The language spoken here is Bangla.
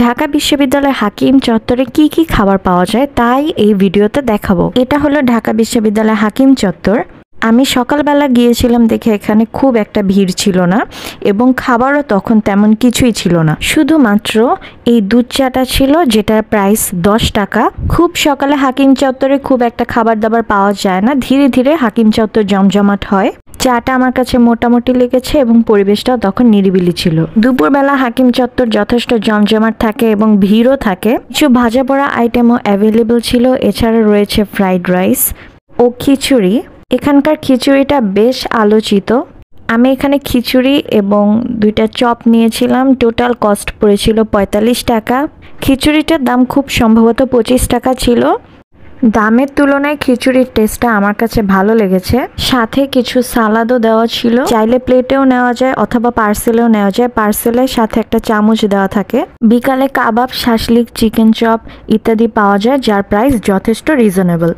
ঢাকা বিশ্ববিদ্যালয়ের হাকিম চত্বরে কি কি খাবার পাওয়া যায় তাই এই ভিডিওতে দেখাবো। এটা হলো ঢাকা বিশ্ববিদ্যালয়ের হাকিম চত্বর। আমি সকালবেলা গিয়েছিলাম দেখে এখানে খুব একটা ভিড় ছিল না এবং খাবারও তখন তেমন কিছুই ছিল না, শুধুমাত্র এই দুধ চাটা ছিল যেটার প্রাইস 10 টাকা। খুব সকালে হাকিম চত্বরে খুব একটা খাবার দাবার পাওয়া যায় না, ধীরে ধীরে হাকিম চত্বর জমজমাট হয়। চাটা আমার কাছে মোটামুটি লেগেছে এবং পরিবেশটাও তখন নিরিবিলি ছিল। দুপুরবেলা হাকিম চত্বর যথেষ্ট জমজমাট থাকে এবং ভিড়ও থাকে। কিছু ভাজা পোড়া আইটেমও অ্যাভেলেবল ছিল। এছাড়া রয়েছে ফ্রাইড রাইস ও খিচুড়ি। এখানকার খিচুড়িটা বেশ আলোচিত। আমি এখানে খিচুড়ি এবং 2টা চপ নিয়েছিলাম। টোটাল কস্ট পড়েছিল 45 টাকা। খিচুড়িটার দাম খুব সম্ভবত 25 টাকা ছিল। দামের তুলনায় খিচুড়ির টেস্টটা আমার কাছে ভালো লেগেছে। সাথে কিছু সালাদও দেওয়া ছিল, চাইলে প্লেটেও নেওয়া যায় অথবা পার্সেলেও নেওয়া যায়। পার্সেলের সাথে একটা চামচ দেওয়া থাকে। বিকালে কাবাব, শাসলিক, চিকেন চপ ইত্যাদি পাওয়া যায়, যার প্রাইস যথেষ্ট রিজনেবল।